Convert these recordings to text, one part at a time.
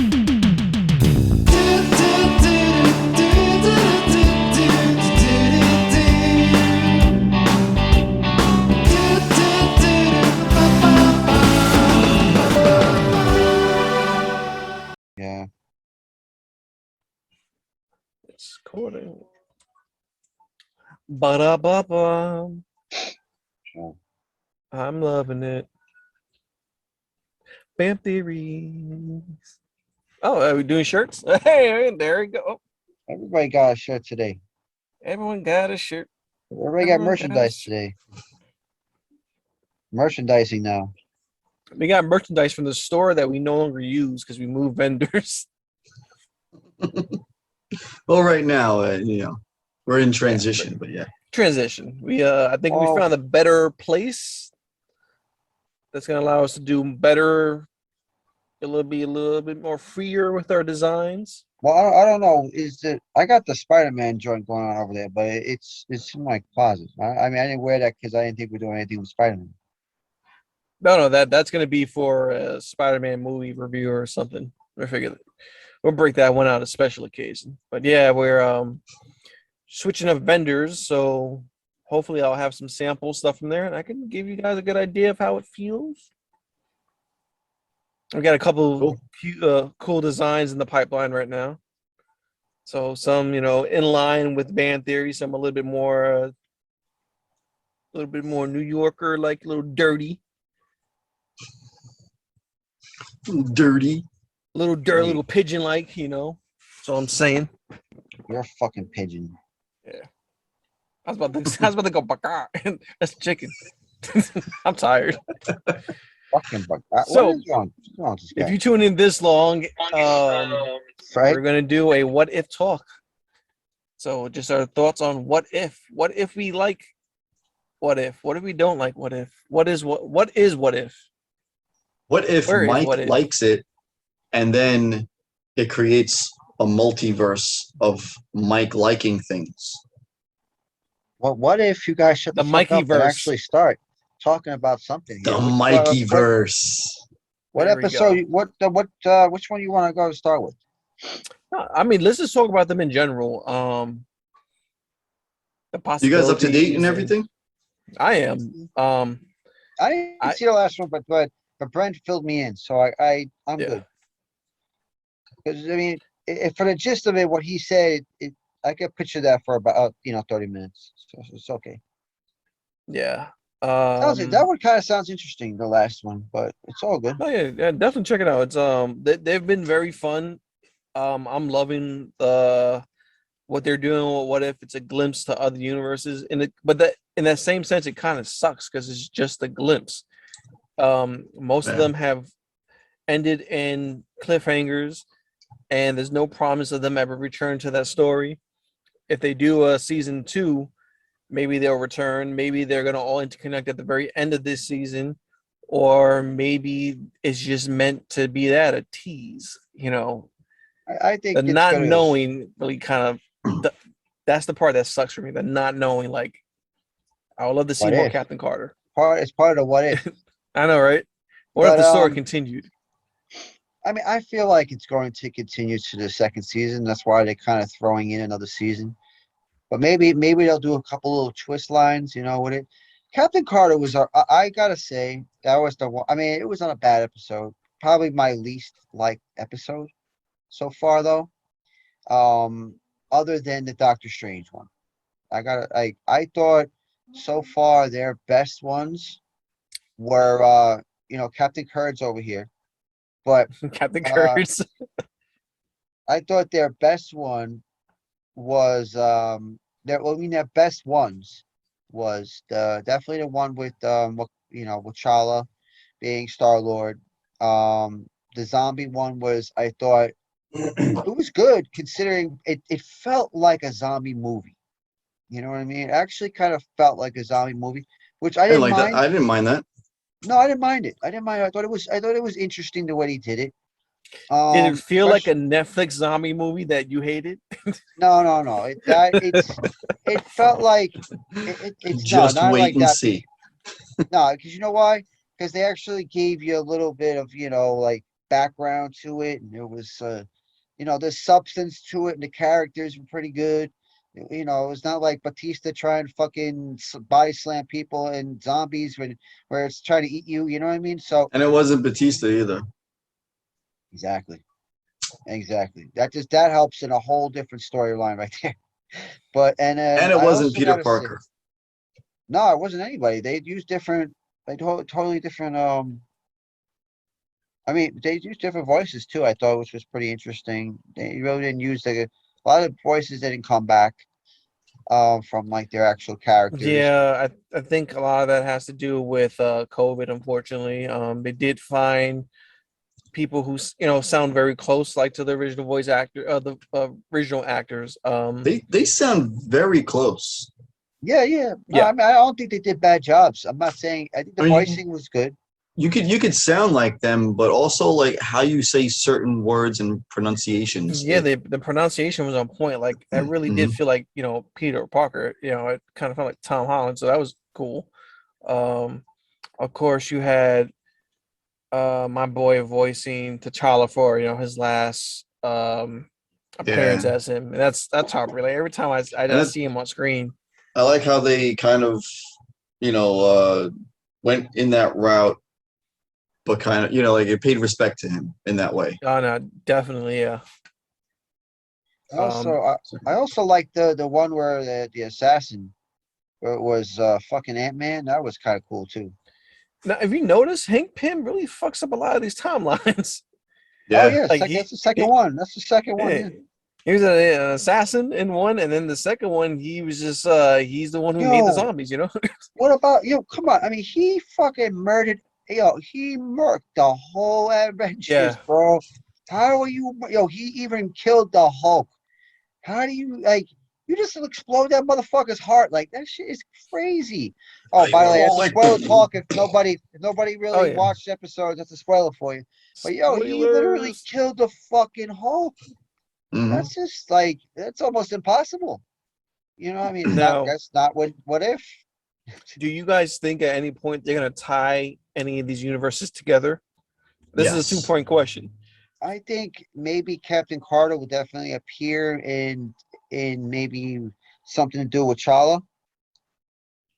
Yeah. It's recording. Ba-da-ba-ba. Sure. I'm loving it. Bam theories. Oh, are we doing shirts? Hey, there we go. Everybody got a shirt today. Everyone got a shirt. Everybody got merchandise today. Merchandising now. We got merchandise from the store that we no longer use because we moved vendors. Well, right now, we're in transition, but yeah. Transition. I think we found a better place that's gonna allow us to do better. It'll be a little bit more freer with our designs. Well, I don't know. I got the Spider-Man joint going on over there, but it's in my closet. I mean, I didn't wear that because I didn't think we're doing anything with Spider-Man. No, that's gonna be for a Spider-Man movie review or something. I figured we'll break that one out a special occasion. But yeah, we're switching up vendors, so hopefully I'll have some sample stuff from there, and I can give you guys a good idea of how it feels. We got a couple cool designs in the pipeline right now. So some, in line with band theory, some a little bit more New Yorker, like a little dirty. Dirty. Little pigeon-like, That's all I'm saying. You're a fucking pigeon. Yeah. I was about to go baka. That's chicken. I'm tired. Fucking baka. So, what is wrong with this guy? If you tune in this long, we're gonna do a what if talk. So just our thoughts on what if. What if we like what if? What if we don't like what if? What is what if? What if Where is Mike what if? likes it and then it creates a multiverse of Mike liking things? Well, what if you guys shut the fuck up and actually start talking about something The here? Mikeyverse. What episode? Which one you want to go to start with? I mean, let's just talk about them in general. The possibilities. You guys up to date and everything? I am. I didn't see the last one, but Brent filled me in, so I'm good. Because I mean, for the gist of it, what he said, I could picture that for about 30 minutes, so it's okay. Yeah. That one kind of sounds interesting, the last one, but it's all good. Oh yeah, definitely check it out. It's they've been very fun. I'm loving what they're doing with what if it's a glimpse to other universes but that in that same sense it kind of sucks because it's just a glimpse. Most of them have ended in cliffhangers and there's no promise of them ever return to that story. If they do a season 2, maybe they'll return. Maybe they're going to all interconnect at the very end of this season, or maybe it's just meant to be that a tease. I think the not knowing really kind of that's the part that sucks for me. The not knowing, like, I would love to see more Captain Carter. It's part of what if. I know, right? What if the story continued? I mean, I feel like it's going to continue to the second season. That's why they're kind of throwing in another season. But maybe they'll do a couple little twist lines, with it. Captain Carter was, I gotta say, that was the one. I mean, it was not a bad episode. Probably my least liked episode so far, though. Other than the Doctor Strange one, I thought so far their best ones were, Captain Kurtz over here, but Captain Kurtz. I thought their best one was their best ones was definitely the one with with Chala being Star-Lord. The zombie one was, I thought, it was good considering it felt like a zombie movie. You know what I mean? It actually kind of felt like a zombie movie, which I didn't mind. I didn't mind that. No, I didn't mind it. I thought it was interesting the way he did it. Did it feel like a Netflix zombie movie that you hated? No. It felt like it's just not wait like and that. see. No, because you know why? Because they actually gave you a little bit of like background to it, and there was there's substance to it, and the characters were pretty good. It was not like Batista trying to fucking body slam people and zombies where it's trying to eat you. You know what I mean? So And it wasn't Batista either. exactly. That helps in a whole different storyline right there. But and then And it I wasn't also Peter gotta say, Parker. no, it wasn't anybody. They'd use different, totally different. I mean, they used different voices too. I thought, which was pretty interesting. They really didn't use a lot of voices didn't come back from like their actual characters. Yeah, I think a lot of that has to do with COVID, unfortunately. They did find people who sound very close, like to the original voice actor, the original actors. They sound very close. Yeah, yeah. No, Yeah. I mean, I don't think they did bad jobs. I'm not saying. I think the I mean, voicing was good. you could sound like them, but also like how you say certain words and pronunciations. Yeah, the pronunciation was on point. Like I really did Mhm. feel like Peter Parker. It kind of felt like Tom Holland, so that was cool. Um, of course, you had my boy voicing T'Challa for his last appearance Yeah, as him. And that's top really. Every time and I see him on screen. I like how they kind of, you know, went in that route, but kind of, like it paid respect to him in that way. Oh no, definitely, yeah. Also, Um, I also like the one where the assassin where it was fucking Ant-Man. That was kind of cool too. Now, if you notice, Hank Pym really fucks up a lot of these timelines. Oh Yeah, yeah, Like that's the second one. That's the second one. eh, Yeah. he was an assassin in one, and then the second one, he was just he's the one who made the Yo, zombies. what about come on. I mean, he fucking murdered. He murked the whole Avengers, Yeah, bro. How are you? He even killed the Hulk. How do you like? You just explode that motherfucker's heart like that shit is crazy. Oh, like by the way, we're that's all a like, spoiler talk. If nobody oh really yeah. watched episodes, that's a spoiler for you. But he literally Spoilers. killed the fucking Hulk. Mhm. That's just like that's almost impossible. I mean, not Now, that's not what if. do you guys think at any point they're gonna tie any of these universes together? This is a Yes, two-point question. I think maybe Captain Carter will definitely appear in maybe something to do with Chala.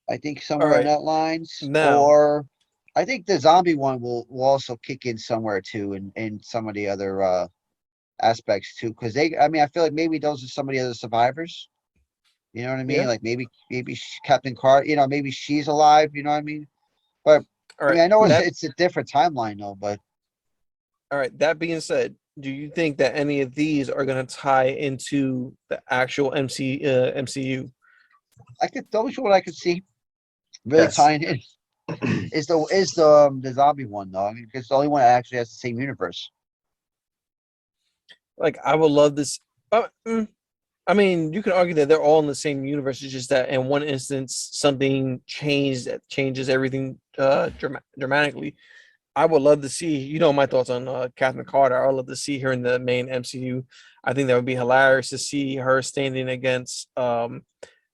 I think All somewhere in right. that lines, Now, or I think the zombie one will also kick in somewhere too, in some of the other aspects too, because I mean, I feel like maybe those are some of the other survivors. You know what I mean? yeah. Like maybe Captain Carter, maybe she's alive. You know what I mean? But All I right. mean, I know it's That it's a different timeline though. But all right. That being said, do you think that any of these are gonna tie into the actual MCU? I could those are what I could see really yes. tying in is the zombie one though. I mean, because it's the only one that actually has the same universe. Like, I would love this. I mean, you can argue that they're all in the same universe. It's just that in one instance, something changed that changes everything dramatically. I would love to see, my thoughts on Catherine Carter. I would love to see her in the main MCU. I think that would be hilarious to see her standing against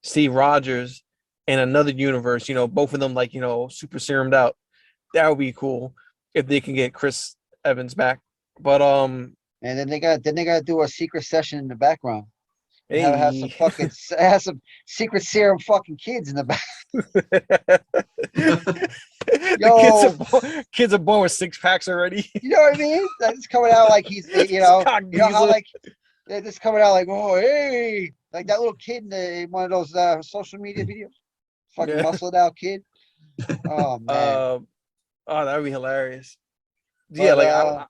Steve Rogers in another universe. Both of them like super serumed out. That would be cool if they can get Chris Evans back. But And then they got to do a secret session in the background. Have some hey, fucking have some secret serum fucking kids in the back. the Yo, kids are born with six packs already. you know what I mean? That's coming out like he's It's cock how diesel. like they're just coming out like, oh hey, like that little kid in one of those social media videos, fucking Yeah. muscled out kid. Oh man, Oh, that would be hilarious. Yeah, but like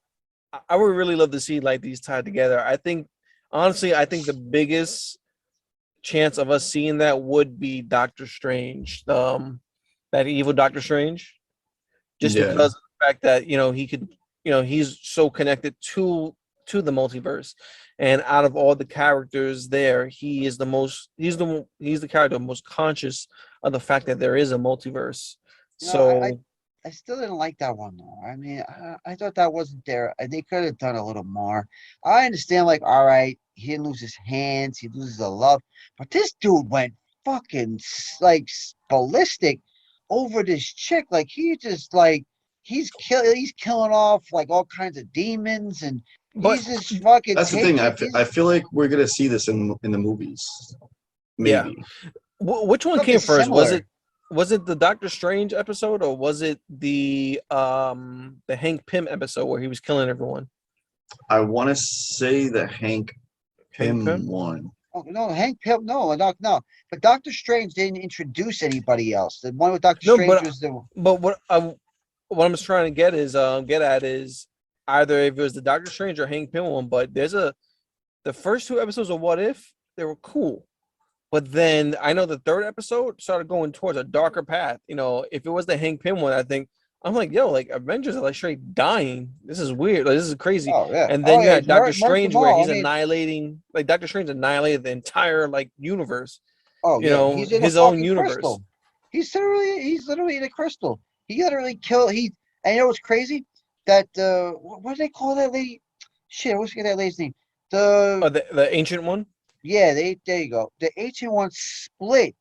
I would really love to see like these tied together. Honestly, I think the biggest chance of us seeing that would be Doctor Strange, that evil Doctor Strange, just Yeah, because of the fact that he could, he's so connected to the multiverse, and out of all the characters there, he is the most, he's the character most conscious of the fact that there is a multiverse. I, I So, I still didn't like that one though. I mean, I thought that wasn't there. They could have done a little more. I understand, like, all right, he didn't lose his hands, he loses a love, but this dude went fucking ballistic over this chick. Like he just like he's killing off like all kinds of demons, and But he's just fucking That's the thing. taking. I feel like we're gonna see this in the movies. Yeah. Maybe. which one Something came first? similar. Was it the Doctor Strange episode, or was it the Hank Pym episode where he was killing everyone? I want to say the Hank Hank Pym Pym? one. Oh, no, Hank Pym, no. But Doctor Strange didn't introduce anybody else. The one with Doctor No, Strange was the. but what I'm trying to get is either if it was the Doctor Strange or Hank Pym one, but the first two episodes of What If, they were cool. But then I know the third episode started going towards a darker path. You know, if it was the Hank Pym one, I think I'm like, yo, like Avengers are like straight dying. This is weird. Like, this is crazy. Oh yeah. And then you had It's Doctor murked Strange them where all. he's I mean, annihilating, like Doctor Strange annihilated the entire like universe. oh You yeah, know, he's in a his own fucking universe. crystal. He's literally in a crystal. He literally killed. And you know what's crazy? That what do they call that lady? Shit, I always forget that lady's name. The ancient one. Yeah, there you go. The ancient one split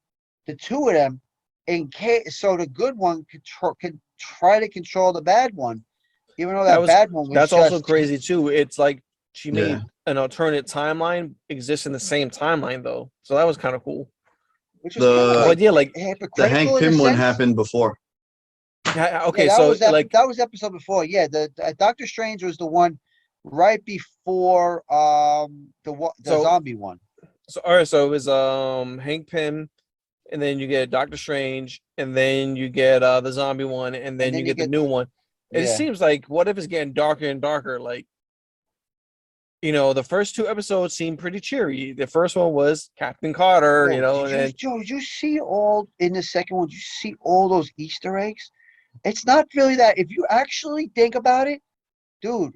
the two of them in case, so the good one could try to control the bad one, even though that bad one was That's also just crazy too. It's like she Yeah. made an alternate timeline exist in the same timeline though. So that was kind of cool. which was kind of The- like But yeah, like The hypocritical Hank in a Pym one sense. happened before. okay, Yeah, so like that was episode before. Yeah, the Doctor Strange was the one right before the So- zombie one. so all right, so it was Hank Pym, and then you get Doctor Strange, and then you get the zombie one, and then you get the new one. It Yeah. seems like What If is getting darker and darker. Like, you know, the first two episodes seemed pretty cheery. The first one was Captain Carter, you know, and then Did you see all in the second one? Did you see all those Easter eggs? It's not really that. If you actually think about it, dude,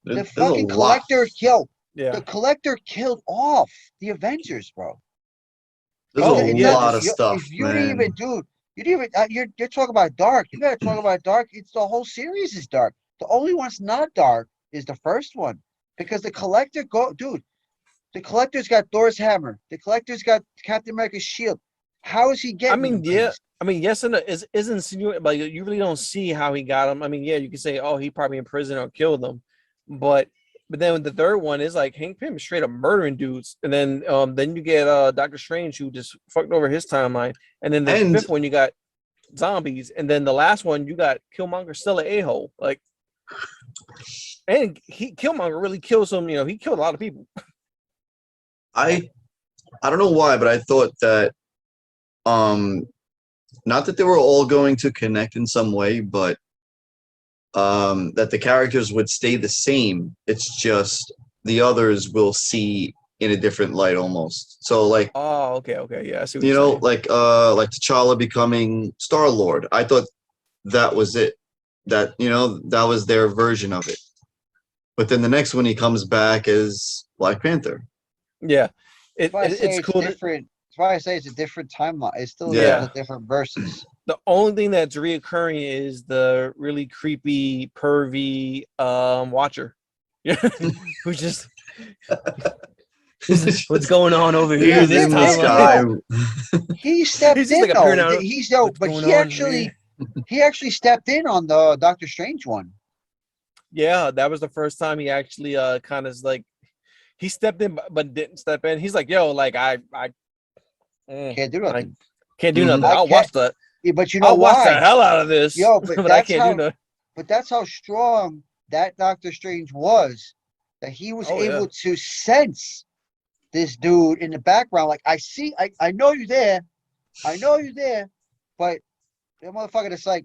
the There's a fucking lot. yeah. the collector killed off the Avengers, bro. There's Oh, a yeah, lot of stuff, If you man. didn't even, dude, you didn't even. You're talking about dark. You gotta talk about dark. It's the whole series is dark. The only one's not dark is the first one because the collector dude. The collector's got Thor's hammer. The collector's got Captain America's shield. How is he I getting? mean, these yeah. things? I mean, yes, and is insinuating, but you really don't see how he got him. I mean, yeah, you can say, oh, he probably in prison or killed them, but then the third one is like Hank Pym is straight up murdering dudes, and then you get Doctor Strange who just fucked over his timeline, and then the And- fifth one you got zombies, and then the last one you got Killmonger still an a-hole, like, and Killmonger really kills him. You know, he killed a lot of people. I don't know why, but I thought that not that they were all going to connect in some way, but that the characters would stay the same. It's just the others will see in a different light almost. So like, Oh, okay, yeah, I see what you you're know, saying. like T'Challa becoming Star-Lord. I thought that was it. That, you know, that was their version of it. But then the next one he comes back as Black Panther. Yeah, That's why I say it's it's cool. different. That's why I say it's a different timeline. It's still Yeah. the different verses. The only thing that's reoccurring is the really creepy, pervy watcher. Who just what's going on over here? He's This in the timeline. sky. He stepped He's just in like appearing though. out. He's What's but going he on actually here? he actually stepped in on the Doctor Strange one. Yeah, that was the first time he actually kind of like he stepped in but didn't step in. He's like, yo, like I Can't do I nothing. can't do Mhm. nothing. I I'll can't- watch the Yeah, but you know I'll watch the why? hell out of this. Yo, but but I that's can't how do nothing. but that's how strong that Doctor Strange was. That he was Oh, yeah. able to sense this dude in the background. Like I know you're there. I know you're there, but that motherfucker is like,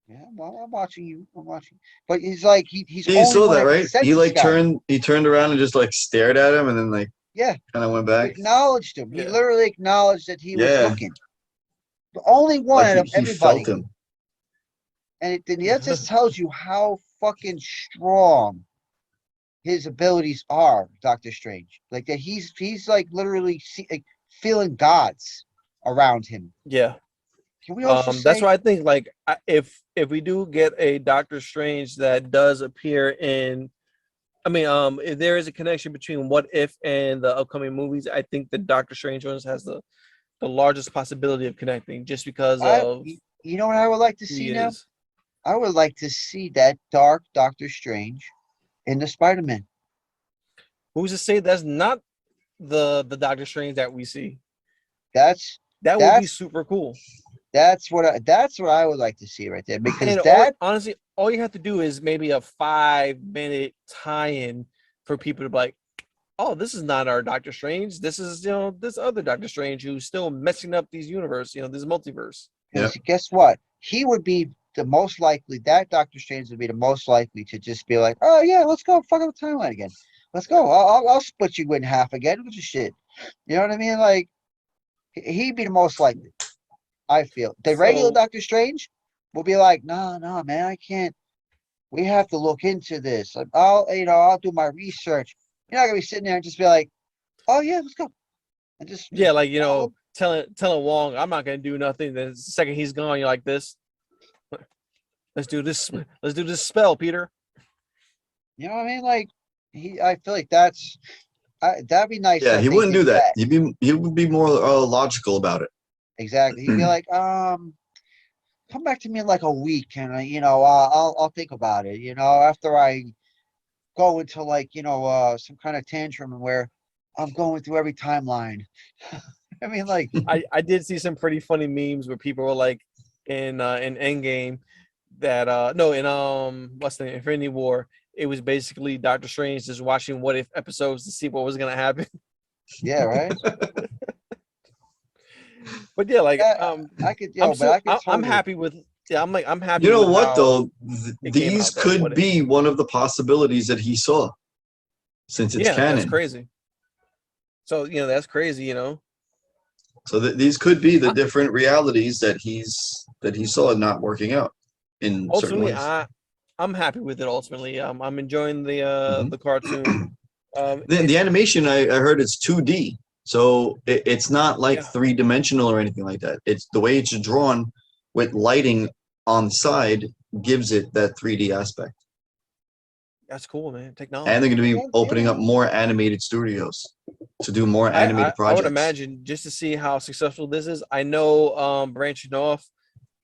yeah, well, I'm watching you. I'm watching. But he's like he's Yeah, you only saw one that, can right? sense He this like guy. turned around and just like stared at him and then like Yeah, kind of went he back. acknowledged him. He Yeah. literally acknowledged that he was Yeah. looking. The only one Like out of he everybody. felt him. And that just tells you how fucking strong his abilities are, Doctor Strange. Like that he's like literally like, feeling gods around him. Yeah. Can we also That's say why I think like if we do get a Doctor Strange that does appear in, I mean, if there is a connection between What If and the upcoming movies, I think the Doctor Strange ones has the largest possibility of connecting, just because of you know what I would like to who see he now? is. I would like to see that dark Doctor Strange in the Spider-Man. Who's to say that's not the Doctor Strange that we see? That's That would be that's super cool. that's what I would like to see right there because And that honestly, all you have to do is maybe a 5-minute tie-in for people to be like, oh, this is not our Doctor Strange. This is, this other Doctor Strange who's still messing up these universe, this multiverse. Yeah. guess what? He would be the most likely. That Doctor Strange would be the most likely to just be like, oh yeah, let's go fuck up the timeline again. Let's go. I'll split you in half again. Which is shit. You know what I mean? Like he'd be the most likely. I feel the regular So Doctor Strange will be like, no, no, man, I can't. We have to look into this. I'll do my research. You're not gonna be sitting there and just be like, oh yeah, let's go, and yeah, just like follow. telling Wong, I'm not gonna do nothing. Then the second he's gone, you're like this. Let's do this. Let's do this spell, Peter. You know what I mean? Like I feel like that'd be nice Yeah, if he they wouldn't did do that. that. He would be more logical about it. Exactly. He'd be like, come back to me in like a week, and I'll think about it. After I go into like some kind of tantrum where I'm going through every timeline. I mean, like, I did see some pretty funny memes where people were like in Endgame that no in what's the name, Infinity War, it was basically Doctor Strange just watching what if episodes to see what was gonna happen. yeah, right. But yeah, like Yeah, but I could I'm totally. happy with I'm happy You know with what how though? it came These out though. could What if? be one of the possibilities that he saw, since it's Yeah, that's canon. crazy. So that's crazy. So these could be the I, different realities that he saw not working out in certain ultimately, ways. I'm happy with it. Ultimately, I'm enjoying Mhm. the cartoon. The animation I heard it's 2D, so it's not like Yeah, three-dimensional or anything like that. It's the way it's drawn with lighting on the side gives it that 3D aspect. that's cool, man. And they're Technology. going to be Yeah, opening yeah. up more animated studios to do more animated I would projects. imagine just to see how successful this is. I know branching off,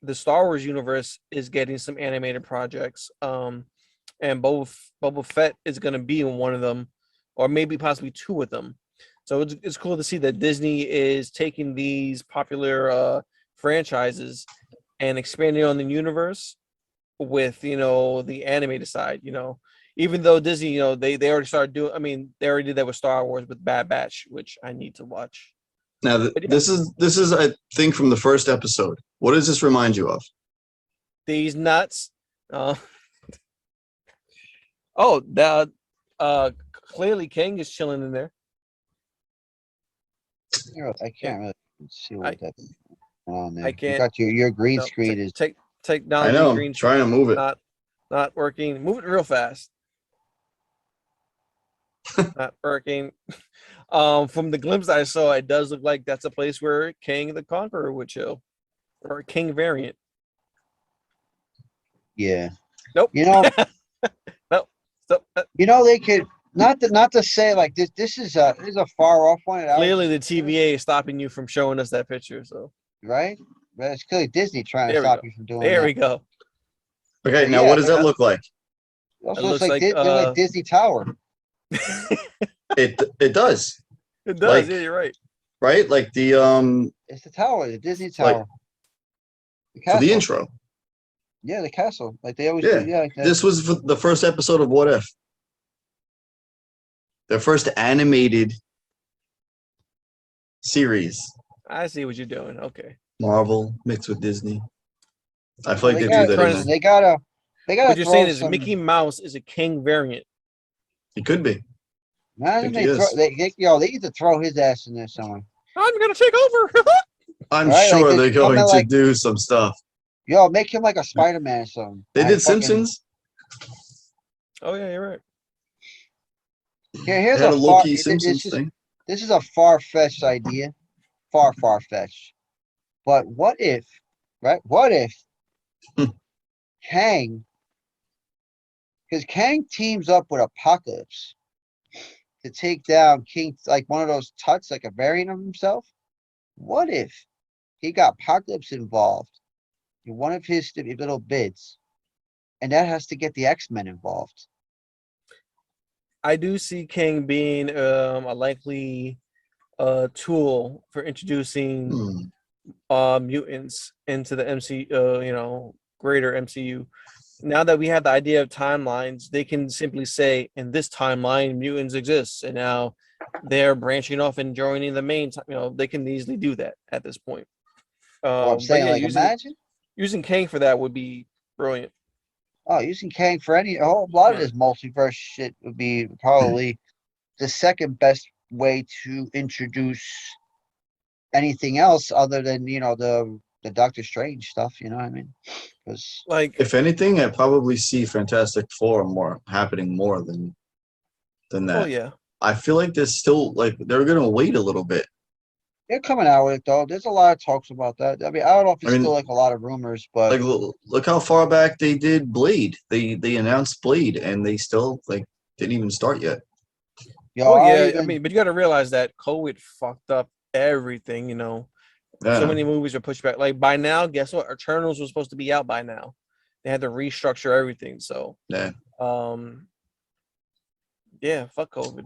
the Star Wars universe is getting some animated projects. And both Boba Fett is going to be in one of them, or maybe possibly two of them. So it's cool to see that Disney is taking these popular franchises and expanding on the universe with the animated side. Even though Disney, they already started doing. I mean, they already did that with Star Wars with Bad Batch, which I need to watch. Now, But yeah, this is a thing from the first episode. What does this remind you of? these nuts. Uh, oh, that clearly King is chilling in there. I Yeah, can't really see I what that's going on I there. You can't. got your green No, screen is I technology know. I'm green trying to screen move it. not working. Move it real fast. Not working. From the glimpse I saw, it does look like that's a place where King the Conqueror would chill, or a King variant. yeah. Nope. You know, Nope. So, they could not to say like this is a far off one. And I was clearly, just the TVA is stopping you from showing us that picture. So right, but it's clearly Disney trying to there we stop go. you from doing There that. we go. Okay, But now yeah, what does that look like? it It also looks looks like like There's like Disney Tower. It does. it does. Like, Yeah, you're right. right? Like It's the tower, the Disney like Tower, the for the castle. intro. Yeah, the castle, like they always do. Yeah. Yeah, like that. This was the first episode of What If. Their first animated series. I see what you're doing. Okay. Marvel mixed with Disney. I feel Well, like they they So do you're got that trying in to. there. listen. They gotta What you're throw saying is some. Mickey Mouse is a King variant. It could be. I Imagine think he they throw is. they need to throw his ass in there somewhere. I'm gonna take over. I'm All right, like sure just they're come going in to like do some stuff. make him like a Spider-Man or something. They I did fucking Simpsons. Oh yeah, you're right. They here's had a a far. low-key Simpsons thing. This is a far-fetched idea, far-fetched. But what if, right? What if Kang, because Kang teams up with Apocalypse to take down King, like one of those Tuts, like a variant of himself. What if he got Apocalypse involved in one of his little bids? and that has to get the X-Men involved. I do see Kang being a likely tool for introducing mutants into the greater MCU. Now that we have the idea of timelines, they can simply say, in this timeline, mutants exist, and now they're branching off and joining the main. They can easily do that at this point. What I'm But saying, yeah, like, imagine. using Kang for that would be brilliant. Oh, using Kang for a whole lot of Right. this multiverse shit would be probably the second best way to introduce anything else other than the Doctor Strange stuff. You know what I mean? Because Like, If anything, I probably see Fantastic Four more happening more than oh that. yeah, I feel like there's still like they're gonna wait a little bit. they're coming out with it though. There's a lot of talks about that. I mean, I don't know if it's I mean, still like a lot of rumors, but like look how far back they did Blade. They announced Blade and they still like didn't even start yet. yo, oh I don't yeah. I even. mean, but you got to realize that COVID fucked up everything. So Yeah. many movies are pushed back. Like by now, guess what? Eternals was supposed to be out by now. They had to restructure everything. So, Yeah. yeah, fuck COVID.